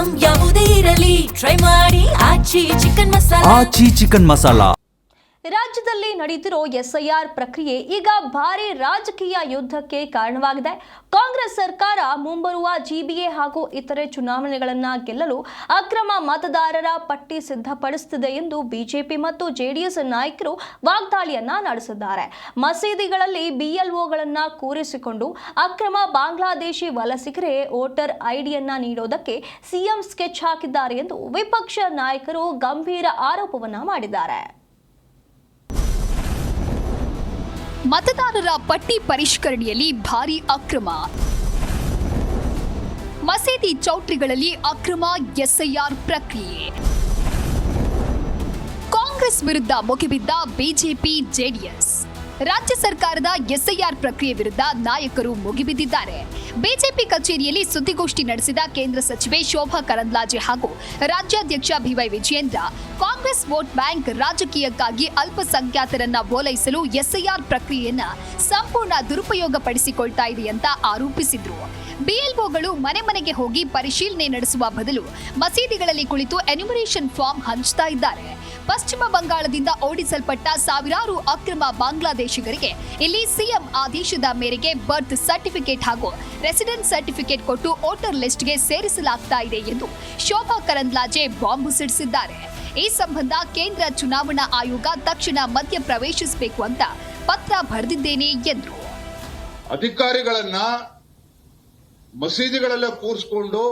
Item ಯಾವುದೇ ಇರಲಿ try ಮಾಡಿ ಆಚಿ ಚಿಕನ್ ಮಸಾಲಾ. ರಾಜ್ಯದಲ್ಲಿ ನಡೆಯುತ್ತಿರೋ ಎಸ್ಐಆರ್ ಪ್ರಕ್ರಿಯೆ ಈಗ ಭಾರಿ ರಾಜಕೀಯ ಯುದ್ಧಕ್ಕೆ ಕಾರಣವಾಗಿದೆ. ಕಾಂಗ್ರೆಸ್ ಸರ್ಕಾರ ಮುಂಬರುವ ಜಿಬಿಎ ಹಾಗೂ ಇತರೆ ಚುನಾವಣೆಗಳನ್ನು ಗೆಲ್ಲಲು ಅಕ್ರಮ ಮತದಾರರ ಪಟ್ಟಿ ಸಿದ್ಧಪಡಿಸುತ್ತಿದೆ ಎಂದು ಬಿಜೆಪಿ ಮತ್ತು ಜೆಡಿಎಸ್ ನಾಯಕರು ವಾಗ್ದಾಳಿಯನ್ನ ನಡೆಸಿದ್ದಾರೆ. ಮಸೀದಿಗಳಲ್ಲಿ ಬಿಎಲ್ಒಗಳನ್ನು ಕೂರಿಸಿಕೊಂಡು ಅಕ್ರಮ ಬಾಂಗ್ಲಾದೇಶಿ ವಲಸಿಗರೇ ವೋಟರ್ ಐಡಿಯನ್ನ ನೀಡೋದಕ್ಕೆ ಸಿಎಂ ಸ್ಕೆಚ್ ಹಾಕಿದ್ದಾರೆ ಎಂದು ವಿಪಕ್ಷ ನಾಯಕರು ಗಂಭೀರ ಆರೋಪವನ್ನ ಮಾಡಿದ್ದಾರೆ. ಮತದಾರರ ಪಟ್ಟಿ ಪರಿಷ್ಕರಣೆಯಲ್ಲಿ ಭಾರೀ ಅಕ್ರಮ, ಮಸೀದಿ ಚೌಟ್ರಿಗಳಲ್ಲಿ ಅಕ್ರಮ ಎಸ್ಐಆರ್ ಪ್ರಕ್ರಿಯೆ, ಕಾಂಗ್ರೆಸ್ ವಿರುದ್ಧ ಮುಗಿಬಿದ್ದ ಬಿಜೆಪಿ ಜೆಡಿಎಸ್. ರಾಜ್ಯ ಸರ್ಕಾರದ ಎಸ್ಐಆರ್ ಪ್ರಕ್ರಿಯೆ ವಿರುದ್ಧ ನಾಯಕರು ಮುಗಿಬಿದ್ದಿದ್ದಾರೆ. ಬಿಜೆಪಿ ಕಚೇರಿಯಲ್ಲಿ ಸುದ್ದಿಗೋಷ್ಠಿ ನಡೆಸಿದ ಕೇಂದ್ರ ಸಚಿವೆ ಶೋಭಾ ಕರಂದ್ಲಾಜೆ ಹಾಗೂ ರಾಜ್ಯಾಧ್ಯಕ್ಷ B Y Vijayendra Congress vote bank ರಾಜಕೀಯಕ್ಕಾಗಿ ಅಲ್ಪಸಂಖ್ಯಾತರನ್ನ ಓಲೈಸಲು ಎಸ್ಐಆರ್ ಪ್ರಕ್ರಿಯೆಯನ್ನ ಸಂಪೂರ್ಣ ದುರುಪಯೋಗ ಪಡಿಸಿಕೊಳ್ತಾ ಇದೆ ಅಂತ ಆರೋಪಿಸಿದ್ರು. ಬಿಎಲ್ಒಗಳು ಮನೆ ಮನೆಗೆ ಹೋಗಿ ಪರಿಶೀಲನೆ ನಡೆಸುವ ಬದಲು ಮಸೀದಿಗಳಲ್ಲಿ ಕುಳಿತು ಎನ್ಯುಮರೇಷನ್ ಫಾರ್ಮ್ ಹಂಚ್ತಾ ಇದ್ದಾರೆ. ಪಶ್ಚಿಮ ಬಂಗಾಳದಿಂದ ಓಡಿಸಲ್ಪಟ್ಟ ಸಾವಿರಾರು ಅಕ್ರಮ ಬಾಂಗ್ಲಾದೇಶಿಗರಿಗೆ ಇಲ್ಲಿ ಸಿಎಂ ಆದೇಶದ ಮೇರೆಗೆ ಬರ್ತ್ ಸರ್ಟಿಫಿಕೇಟ್ ಹಾಗೂ ರೆಸಿಡೆನ್ಸ್ ಸರ್ಟಿಫಿಕೇಟ್ ಕೊಟ್ಟು ವೋಟರ್ ಲಿಸ್ಟ್ಗೆ ಸೇರಿಸಲಾಗ್ತಾ ಇದೆ ಎಂದು ಶೋಭಾ ಕರಂದ್ಲಾಜೆ ಬಾಂಬು ಸಿಡಿಸಿದ್ದಾರೆ. ಈ ಸಂಬಂಧ ಕೇಂದ್ರ ಚುನಾವಣಾ ಆಯೋಗ ತಕ್ಷಣ ಮಧ್ಯ ಪ್ರವೇಶಿಸಬೇಕು ಅಂತ ಪತ್ರ ಬರೆದಿದ್ದೇನೆ ಎಂದರು. ಅಧಿಕಾರಿಗಳನ್ನ ಮಸೀದಿಗಳಲ್ಲೇ ಕೂರಿಸಿಕೊಂಡು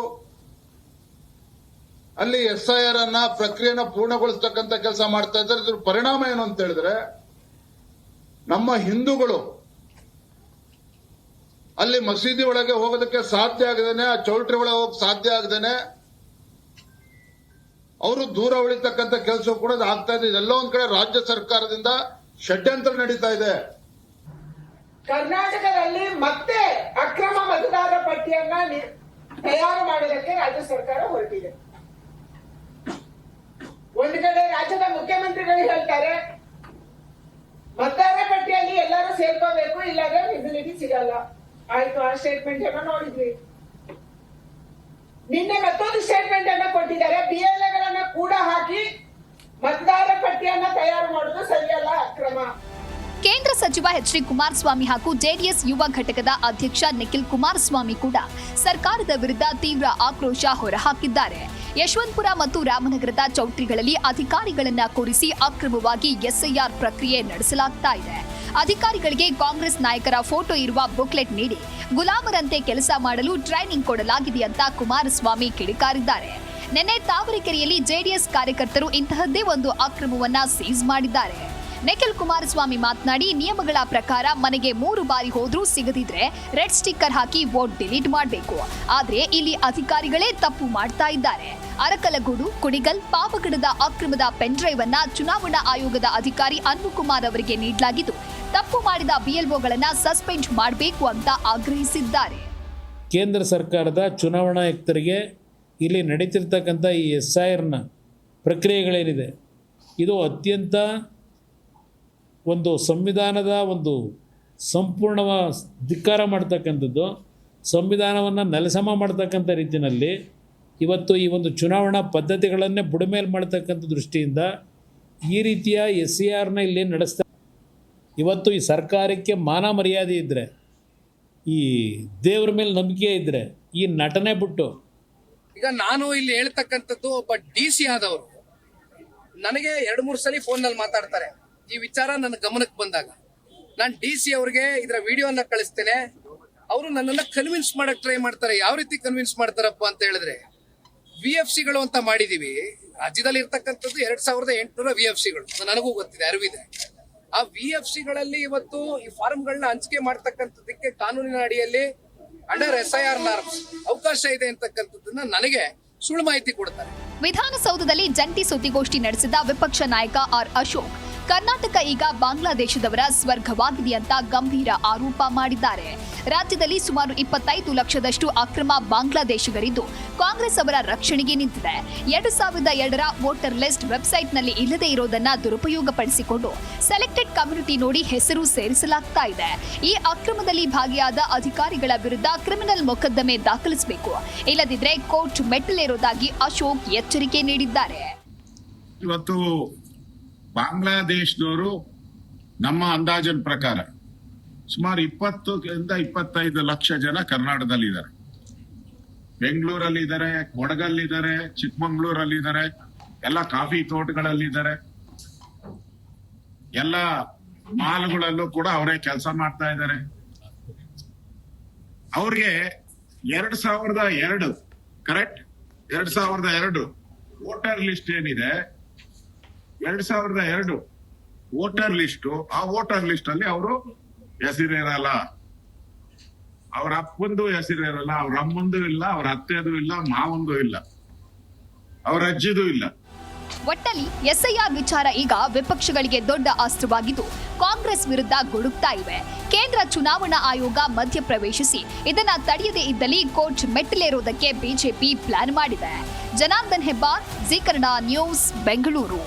ಅಲ್ಲಿ ಎಸ್ಐಆರ್ ಅನ್ನ ಪ್ರಕ್ರಿಯೆನ ಪೂರ್ಣಗೊಳಿಸತಕ್ಕಂತ ಕೆಲಸ ಮಾಡ್ತಾ ಇದ್ದಾರೆ. ಇದ್ರ ಪರಿಣಾಮ ಏನು ಅಂತ ಹೇಳಿದ್ರೆ, ನಮ್ಮ ಹಿಂದೂಗಳು ಅಲ್ಲಿ ಮಸೀದಿ ಒಳಗೆ ಹೋಗೋದಕ್ಕೆ ಸಾಧ್ಯ ಆಗದೇನೆ, ಆ ಚೌಲ್ಟ್ರಿ ಒಳಗೆ ಹೋಗಕ್ಕೆ ಸಾಧ್ಯ ಆಗದೇನೆ ಅವರು ದೂರ ಉಳಿತಕ್ಕಂಥ ಕೆಲಸ ಕೂಡ ಆಗ್ತಾ ಇದೆ. ಇದೆಲ್ಲ ಒಂದ್ ಕಡೆ ರಾಜ್ಯ ಸರ್ಕಾರದಿಂದ ಷಡ್ಯಂತ್ರ ನಡೀತಾ ಇದೆ. ಕರ್ನಾಟಕದಲ್ಲಿ ಮತ್ತೆ ಅಕ್ರಮ ಮತದಾರರ ಪಟ್ಟಿಯನ್ನ ತಯಾರು ಮಾಡೋದಕ್ಕೆ ರಾಜ್ಯ ಸರ್ಕಾರ ಹೊರಟಿದೆ. ಒಂದು ಕಡೆ ರಾಜ್ಯದ ಮುಖ್ಯಮಂತ್ರಿಗಳು ಹೇಳ್ತಾರೆ ಮತದಾರರ ಪಟ್ಟಿಯಲ್ಲಿ ಎಲ್ಲರೂ ಸೇರ್ಕೋಬೇಕು, ಇಲ್ಲಾಂದ್ರೆ ಫೆಸಿಲಿಟಿ ಸಿಗಲ್ಲ. ಆಯ್ತು, ಆ ಸ್ಟೇಟ್ಮೆಂಟ್ ಅನ್ನ ನೋಡಿದ್ವಿ. ನಿನ್ನೆ ಮತ್ತೊಂದು ಸ್ಟೇಟ್ಮೆಂಟ್ ಅನ್ನ ಕೊಟ್ಟಿದ್ದಾರೆ. ಬಿಎಲ್ಎಗಳನ್ನ ಕೂಡ ಹಾಕಿ ಮತದಾರರ ಪಟ್ಟಿಯನ್ನ ತಯಾರು ಮಾಡೋದು ಸರಿಯಲ್ಲ, ಅಕ್ರಮ. ಕೇಂದ್ರ ಸಚಿವ ಎಚ್ ಡಿ ಕುಮಾರಸ್ವಾಮಿ ಹಾಗೂ ಜೆಡಿಎಸ್ ಯುವ ಘಟಕದ ಅಧ್ಯಕ್ಷ ನಿಖಿಲ್ ಕುಮಾರಸ್ವಾಮಿ ಕೂಡ ಸರ್ಕಾರದ ವಿರುದ್ಧ ತೀವ್ರ ಆಕ್ರೋಶ ಹೊರಹಾಕಿದ್ದಾರೆ. ಯಶವಂತಪುರ ಮತ್ತು ರಾಮನಗರದ ಚೌಟ್ರಿಗಳಲ್ಲಿ ಅಧಿಕಾರಿಗಳನ್ನ ಕೂರಿಸಿ ಅಕ್ರಮವಾಗಿ ಎಸ್ಐಆರ್ ಪ್ರಕ್ರಿಯೆ ನಡೆಸಲಾಗ್ತಾ ಇದೆ. ಅಧಿಕಾರಿಗಳಿಗೆ ಕಾಂಗ್ರೆಸ್ ನಾಯಕರ ಫೋಟೋ ಇರುವ ಬುಕ್ಲೆಟ್ ನೀಡಿ ಗುಲಾಮರಂತೆ ಕೆಲಸ ಮಾಡಲು ಟ್ರೈನಿಂಗ್ ಕೊಡಲಾಗಿದೆ ಅಂತ ಕುಮಾರಸ್ವಾಮಿ ಕಿಡಿಕಾರಿದ್ದಾರೆ. ನಿನ್ನೆ ತಾವರೆಕೆರೆಯಲ್ಲಿ ಜೆಡಿಎಸ್ ಕಾರ್ಯಕರ್ತರು ಇಂತಹದ್ದೇ ಒಂದು ಅಕ್ರಮವನ್ನ ಸೀಸ್ ಮಾಡಿದ್ದಾರೆ. ನಿಖಿಲ್ ಕುಮಾರಸ್ವಾಮಿ ಮಾತನಾಡಿ, ನಿಯಮಗಳ ಪ್ರಕಾರ ಮನೆಗೆ 3 ಬಾರಿ ಹೋದ್ರೂ ಸಿಗದಿದ್ರೆ ರೆಡ್ ಸ್ಟಿಕ್ಕರ್ ಹಾಕಿ ವೋಟ್ ಡಿಲೀಟ್ ಮಾಡಬೇಕು. ಆದ್ರೆ ಇಲ್ಲಿ ಅಧಿಕಾರಿಗಳೇ ತಪ್ಪು ಮಾಡ್ತಾ ಇದ್ದಾರೆ. ಅರಕಲಗೂಡು, ಕುಣಿಗಲ್, ಪಾವಗಡದ ಅಕ್ರಮದ ಪೆನ್ ಡ್ರೈವ್ ಅನ್ನ ಚುನಾವಣಾ ಆಯೋಗದ ಅಧಿಕಾರಿ ಅನ್ಬುಕುಮಾರ್ ಅವರಿಗೆ ನೀಡಲಾಗಿದ್ದು, ತಪ್ಪು ಮಾಡಿದ ಬಿಎಲ್ಒಗಳನ್ನ ಸಸ್ಪೆಂಡ್ ಮಾಡಬೇಕು ಅಂತ ಆಗ್ರಹಿಸಿದ್ದಾರೆ. ಕೇಂದ್ರ ಸರ್ಕಾರದ ಚುನಾವಣಾ ಆಯುಕ್ತರಿಗೆ ಇಲ್ಲಿ ನಡೀತಿರ್ತಕ್ಕಂಥ ಈ ಎಸ್ಐಆರ್ನ ಪ್ರಕ್ರಿಯೆಗಳೇನಿದೆ ಇದು ಅತ್ಯಂತ ಒಂದು ಸಂವಿಧಾನದ ಒಂದು ಸಂಪೂರ್ಣ ಧಿಕ್ಕಾರ ಮಾಡ್ತಕ್ಕಂಥದ್ದು, ಸಂವಿಧಾನವನ್ನು ನೆಲಸಮ ಮಾಡ್ತಕ್ಕಂಥ ರೀತಿಯಲ್ಲಿ ಇವತ್ತು ಈ ಒಂದು ಚುನಾವಣಾ ಪದ್ಧತಿಗಳನ್ನೇ ಬುಡಮೇಲೆ ಮಾಡ್ತಕ್ಕಂಥ ದೃಷ್ಟಿಯಿಂದ ಈ ರೀತಿಯ ಎಸ್ಐಆರ್ನ ಇಲ್ಲಿ ನಡೆಸ್ತಾ. ಇವತ್ತು ಈ ಸರ್ಕಾರಕ್ಕೆ ಮಾನ ಮರ್ಯಾದೆ ಇದ್ದರೆ, ಈ ದೇವ್ರ ಮೇಲೆ ನಂಬಿಕೆ ಇದ್ದರೆ ಈ ನಟನೆ ಬಿಟ್ಟು, ಈಗ ನಾನು ಇಲ್ಲಿ ಹೇಳ್ತಕ್ಕಂಥದ್ದು ಒಬ್ಬ DC ಆದವರು ನನಗೆ 2-3 ಸಲ ಫೋನ್ನಲ್ಲಿ ಮಾತಾಡ್ತಾರೆ. ಈ ವಿಚಾರ ನನ್ನ ಗಮನಕ್ಕೆ ಬಂದಾಗ ನಾನು DC ಅವ್ರಿಗೆ ಇದರ ವಿಡಿಯೋನ ಕಳಿಸ್ತೇನೆ. ಅವರು ನನ್ನನ್ನ ಕನ್ವಿನ್ಸ್ ಮಾಡಕ್ ಟ್ರೈ ಮಾಡ್ತಾರೆ. ಯಾವ ರೀತಿ ಕನ್ವಿನ್ಸ್ ಮಾಡ್ತಾರಪ್ಪ ಅಂತ ಹೇಳಿದ್ರೆ, VFCಗಳು ಅಂತ ಮಾಡಿದೀವಿ. ರಾಜ್ಯದಲ್ಲಿ ಇರ್ತಕ್ಕಂಥದ್ದು 2800 VFCಗಳು, ನನಗೂ ಗೊತ್ತಿದೆ, ಅರಿವಿದೆ. ಆ VFCಗಳಲ್ಲಿ ಇವತ್ತು ಈ ಫಾರ್ಮ್ಗಳನ್ನ ಹಂಚಿಕೆ ಮಾಡ್ತಕ್ಕಂಥದ್ದಕ್ಕೆ ಕಾನೂನಿನ ಅಡಿಯಲ್ಲಿ ಅಂಡರ್ SIR ನಾರ್ಮ್ಸ್ ಅವಕಾಶ ಇದೆ ಅಂತಕ್ಕಂಥದ್ದನ್ನ ನನಗೆ ಸುಳ್ಳು ಮಾಹಿತಿ ಕೊಡ್ತಾರೆ. ವಿಧಾನಸೌಧದಲ್ಲಿ ಜಂಟಿ ಸುದ್ದಿಗೋಷ್ಠಿ ನಡೆಸಿದ ವಿಪಕ್ಷ ನಾಯಕ ಆರ್ ಅಶೋಕ್, ಕರ್ನಾಟಕ ಈಗ ಬಾಂಗ್ಲಾದೇಶದವರ ಸ್ವರ್ಗವಾಗಿದೆ ಅಂತ ಗಂಭೀರ ಆರೋಪ ಮಾಡಿದ್ದಾರೆ. ರಾಜ್ಯದಲ್ಲಿ ಸುಮಾರು 25 ಲಕ್ಷದಷ್ಟು ಅಕ್ರಮ ಬಾಂಗ್ಲಾದೇಶಿಗರಿದ್ದು ಕಾಂಗ್ರೆಸ್ ಅವರ ರಕ್ಷಣೆಗೆ ನಿಂತಿದೆ. 2002ರ ವೋಟರ್ ಲಿಸ್ಟ್ ವೆಬ್ಸೈಟ್ನಲ್ಲಿ ಇಲ್ಲದೆ ಇರೋದನ್ನ ದುರುಪಯೋಗಪಡಿಸಿಕೊಂಡು ಸೆಲೆಕ್ಟೆಡ್ ಕಮ್ಯುನಿಟಿ ನೋಡಿ ಹೆಸರು ಸೇರಿಸಲಾಗ್ತಾ ಇದೆ. ಈ ಅಕ್ರಮದಲ್ಲಿ ಭಾಗಿಯಾದ ಅಧಿಕಾರಿಗಳ ವಿರುದ್ಧ ಕ್ರಿಮಿನಲ್ ಮೊಕದ್ದಮೆ ದಾಖಲಿಸಬೇಕು, ಇಲ್ಲದಿದ್ರೆ ಕೋರ್ಟ್ ಮೆಟ್ಟಿಲೇರೋದಾಗಿ ಅಶೋಕ್ ಎಚ್ಚರಿಕೆ ನೀಡಿದ್ದಾರೆ. ಇವತ್ತು ಬಾಂಗ್ಲಾದೇಶದವರು ನಮ್ಮ ಅಂದಾಜಿನ ಪ್ರಕಾರ ಸುಮಾರು 20ರಿಂದ 25 ಲಕ್ಷ ಜನ ಕರ್ನಾಟಕದಲ್ಲಿದ್ದಾರೆ. ಬೆಂಗಳೂರಲ್ಲಿದ್ದಾರೆ, ಕೊಡಗಲ್ಲಿದ್ದಾರೆ, ಚಿಕ್ಕಮಂಗ್ಳೂರಲ್ಲಿದ್ದಾರೆ, ಎಲ್ಲ ಕಾಫಿ ತೋಟಗಳಲ್ಲಿದ್ದಾರೆ, ಎಲ್ಲ ಮಾಲ್ಗಳಲ್ಲೂ ಕೂಡ ಅವರೇ ಕೆಲಸ ಮಾಡ್ತಾ ಇದ್ದಾರೆ. ಅವ್ರಿಗೆ 2002 ಕರೆಕ್ಟ್ 2002 ವೋಟರ್ ಲಿಸ್ಟ್ ಏನಿದೆ, 2002 ವೋಟರ್ ಲಿಸ್ಟ್, ಆ ವೋಟರ್ ಲಿಸ್ಟ್ ಅಲ್ಲಿ ಅವರು ಹೆಸರಿರಲ್ಲ, ಅವ್ರ ಅಪ್ಪಂದು ಹೆಸರಿರಲ್ಲ, ಅವ್ರ ಅಮ್ಮಂದು ಇಲ್ಲ, ಅವ್ರ ಅತ್ತೆದು ಇಲ್ಲ, ಮಾವಂದು ಇಲ್ಲ, ಅವ್ರ ಅಜ್ಜಿದು ಇಲ್ಲ. ಒಟ್ಟಲ್ಲಿ ಎಸ್ಐಆರ್ ವಿಚಾರ ಈಗ ವಿಪಕ್ಷಗಳಿಗೆ ದೊಡ್ಡ ಅಸ್ತ್ರವಾಗಿದ್ದು ಕಾಂಗ್ರೆಸ್ ವಿರುದ್ಧ ಗುಡುಕ್ತಾ ಇವೆ. ಕೇಂದ್ರ ಚುನಾವಣಾ ಆಯೋಗ ಮಧ್ಯಪ್ರವೇಶಿಸಿ ಇದನ್ನ ತಡೆಯದೇ ಇದ್ದಲ್ಲಿ ಕೋರ್ಟ್ ಮೆಟ್ಟಿಲೇರೋದಕ್ಕೆ ಬಿಜೆಪಿ ಪ್ಲಾನ್ ಮಾಡಿದೆ. Janardhan Hebbar, G Kannada news, Bengaluru.